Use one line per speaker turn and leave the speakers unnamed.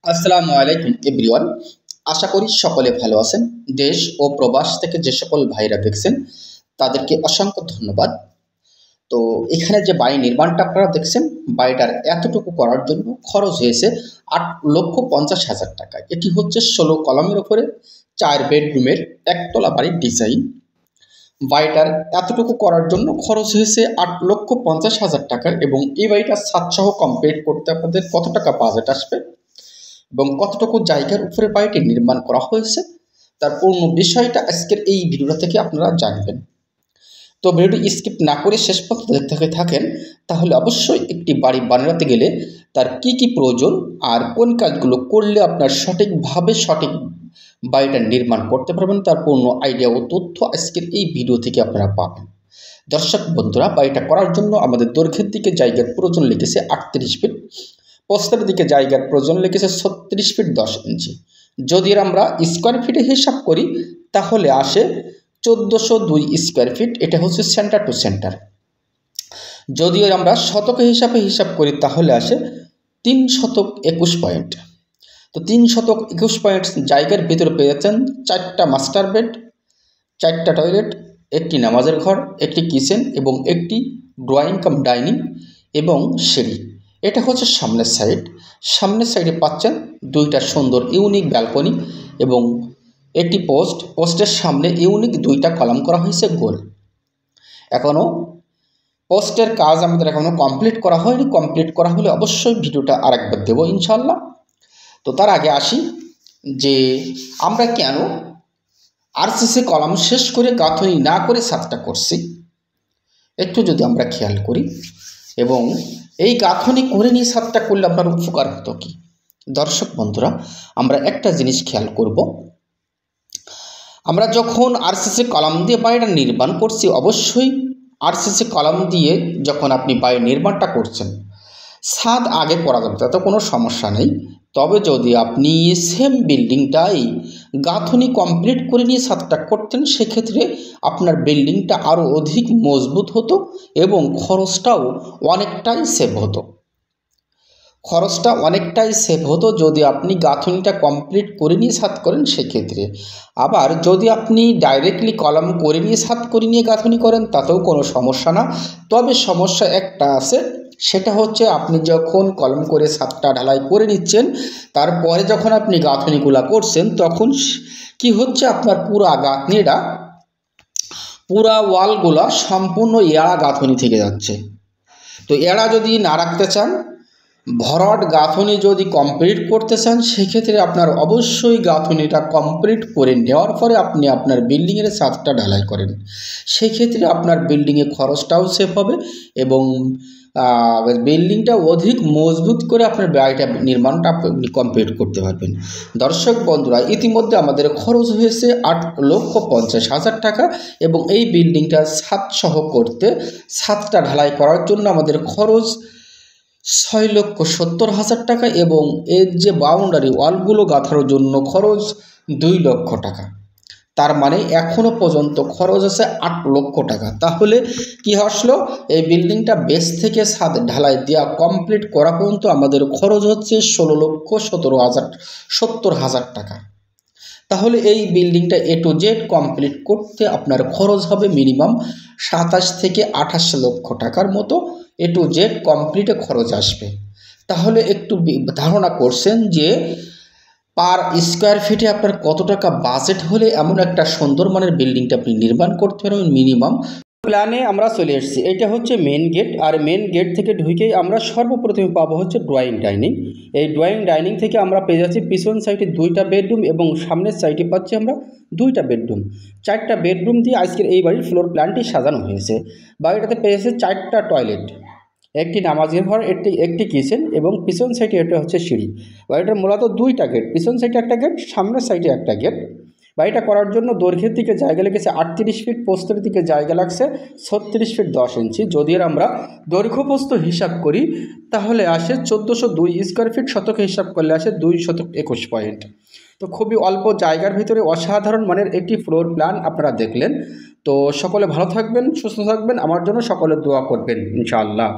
আসসালামু আলাইকুম এভরিওয়ান। আশা করি সকলে ভালো আছেন। দেশ ও প্রবাস থেকে যে সকল ভাইরা দেখছেন তাদেরকে অসংখ্য ধন্যবাদ। তো এখানে যে বাড়ি নির্মাণটা আপনারা দেখছেন, বাড়িটার এতটুকু করার জন্য খরচ হয়েছে ৮,৫০,০০০ টাকা। এটি হচ্ছে ১৬ কলামের উপরে ৪ বেডরুমের একতলা বাড়ির ডিজাইন। বাড়িটার এতটুকু করার জন্য খরচ হয়েছে ৮,৫০,০০০ টাকা এবং এই বাড়িটার ছাদসহ কমপ্লিট করতে আপনাদের কত টাকা বাজেট আসবে এবং কতটুকু জায়গার উপরে বাড়িটি নির্মাণ করা হয়েছে তার পূর্ণ বিষয়টা আজকের এই ভিডিওটা থেকে আপনারা জানবেন। তো ভিডিওটি স্কিপ না করে শেষ পর্যন্ত দেখতে থাকেন, তাহলে অবশ্যই একটি বাড়ি বানাতে গেলে তার কি কি প্রয়োজন আর কোন কাজগুলো করলে আপনার সঠিকভাবে সঠিক বাড়িটা নির্মাণ করতে পারবেন তার পূর্ণ আইডিয়া ও তথ্য আজকের এই ভিডিও থেকে আপনারা পাবেন। দর্শক বন্ধুরা, বাড়িটা করার জন্য আমাদের দৈর্ঘ্যের দিকে জায়গার প্রয়োজন লেগেছে ৩৮ ফিট, প্রস্থের দিকে জায়গার প্রয়োজন লেগেছে ৩৬ ফিট ১০ ইঞ্চি। যদি আমরা স্কোয়ার ফিটে হিসাব করি তাহলে আসে ১৪০২ স্কোয়ার ফিট। এটা হচ্ছে সেন্টার টু সেন্টার। যদি আমরা শতকে হিসাব করি তাহলে আসে ৩২১ পয়েন্ট। তো ৩২১ পয়েন্ট জায়গার ভিতরে পেয়ে যাচ্ছেন ৪টা মাস্টার বেড, 4টা টয়লেট, একটি নামাজের ঘর, একটি কিচেন এবং একটি ড্রয়িং কাম ডাইনিং এবং সিঁড়ি। এটা হচ্ছে সামনের সাইডে পাচ্ছেন 2টা সুন্দর ইউনিক ব্যালকনি এবং একটি পোস্টের সামনে ইউনিক 2টা কলাম করা হয়েছে গোল। এখনও পোস্টের কাজ আমাদের এখনও কমপ্লিট করা হয়নি। কমপ্লিট করা হলে অবশ্যই ভিডিওটা আরেকবার দেবো ইনশাল্লাহ। তো তার আগে আসি যে আমরা কেন আরসিসি কলাম শেষ করে গাঁথনি না করে ছাদটা করছি, একটু যদি আমরা খেয়াল করি এবং এই গাঁথনি করে নিয়ে ছাদটা করলে আপনার উপকার হতো কি। দর্শক বন্ধুরা, আমরা একটা জিনিস খেয়াল করব, আমরা যখন আরসিসি কলাম দিয়ে বাড়িটা নির্মাণ করছি, অবশ্যই আরসিসি কলাম দিয়ে যখন আপনি বাড়ি নির্মাণটা করছেন ছাদ আগে করা যাবে, তাতে কোনো সমস্যা নেই। তবে যদি আপনি সেম বিল্ডিংটাই গাঁথনি কমপ্লিট করে নিয়ে ছাদটা করতেন, সেক্ষেত্রে আপনার বিল্ডিংটা আরও অধিক মজবুত হতো এবং খরচটাও অনেকটাই সেভ হতো যদি আপনি গাঁথনিটা কমপ্লিট করে নিয়ে ছাদ করেন সেক্ষেত্রে। আবার যদি আপনি ডাইরেক্টলি কলাম করে নিয়ে ছাদ করে নিয়ে গাঁথনি করেন তাতেও কোনো সমস্যা না। তবে সমস্যা একটা আছে, সেটা হচ্ছে আপনি যখন কলম করে ছাদটা ঢালাই করে নিচ্ছেন তারপরে যখন আপনি গাঁথনিগুলো করছেন তখন কি হচ্ছে, আপনার পুরা ওয়ালগুলা সম্পূর্ণ এড়া গাঁথনি থেকে যাচ্ছে। তো এড়া যদি না রাখতে চান, ভরাট গাঁথনি যদি কমপ্লিট করতে চান, সেক্ষেত্রে আপনার অবশ্যই গাঁথনিটা কমপ্লিট করে নেওয়ার পরে আপনি আপনার বিল্ডিংয়ের ছাদটা ঢালাই করেন। সেক্ষেত্রে আপনার বিল্ডিংয়ে খরচটাও সেভ হবে এবং বিল্ডিংটা অধিক মজবুত করে আপনার বাড়িটা নির্মাণটা আপনি কমপ্লিট করতে পারবেন। দর্শক বন্ধুরা, ইতিমধ্যে আমাদের খরচ হয়েছে ৮,৫০,০০০ টাকা এবং এই বিল্ডিংটা ছাদসহ করতে, ছাদটা ঢালাই করার জন্য আমাদের খরচ ৬,৭০,০০০ টাকা এবং এর যে বাউন্ডারি ওয়ালগুলো গাঁথার জন্য খরচ ২,০০,০০০ টাকা। তার মানে এখনও পর্যন্ত খরচ আছে ৮,০০,০০০ টাকা। তাহলে কি আসলো, এই বিল্ডিংটা বেস থেকে ছাদ ঢালাই দেওয়া কমপ্লিট করা পর্যন্ত আমাদের খরচ হচ্ছে ১৬,৭০,০০০ টাকা। তাহলে এই বিল্ডিংটা A to Z কমপ্লিট করতে আপনার খরচ হবে মিনিমাম ২৭ থেকে ২৮ লক্ষ টাকার মতো A to Z কমপ্লিটে খরচ আসবে। তাহলে একটু ধারণা করছেন যে পার স্কোয়ার ফিটে আপনার কত টাকা বাজেট হলে এমন একটা সুন্দর মানের বিল্ডিংটা আপনি নির্মাণ করতে পারবেন। মিনিমাম প্ল্যানে আমরা চলে এসেছি। এটা হচ্ছে মেন গেট, আর মেন গেট থেকে ঢুকেই আমরা সর্বপ্রথমে পাবো হচ্ছে ড্রয়িং ডাইনিং। এই ড্রয়িং ডাইনিং থেকে আমরা পেয়ে যাচ্ছি পিছন সাইডে 2টা বেডরুম এবং সামনের সাইডে পাচ্ছি আমরা 2টা বেডরুম। 4টা বেডরুম দিয়ে আজকের এই বাড়ির ফ্লোর প্ল্যানটি সাজানো হয়েছে। বাড়িটাতে পেয়ে যাচ্ছে 4টা টয়লেট, একটি নামাজের ঘর, একটি কিচেন এবং পিছন সাইডে এটা হচ্ছে সিঁড়ি। বাড়িটার মূলত 2টা গেট, পিছন সাইডে একটা গেট, সামনের সাইডে একটা গেট। বাড়িটা করার জন্য দৈর্ঘ্যের দিকে জায়গা লেগেছে 38 ফিট, প্রস্থের দিকে জায়গা লাগছে 36 ফিট 10 ইঞ্চি। যদি আমরা দৈর্ঘ্য প্রস্থ হিসাব করি তাহলে আসে ১৪০২ স্কোয়ার ফিট, শতকে হিসাব করলে আসে ২,২১ পয়েন্ট। তো খুবই অল্প জায়গার ভিতরে অসাধারণ মানের একটি ফ্লোর প্ল্যান আপনারা দেখলেন। তো সকলে ভালো থাকবেন, সুস্থ থাকবেন, আমার জন্য সকলে দোয়া করবেন ইনশাআল্লাহ।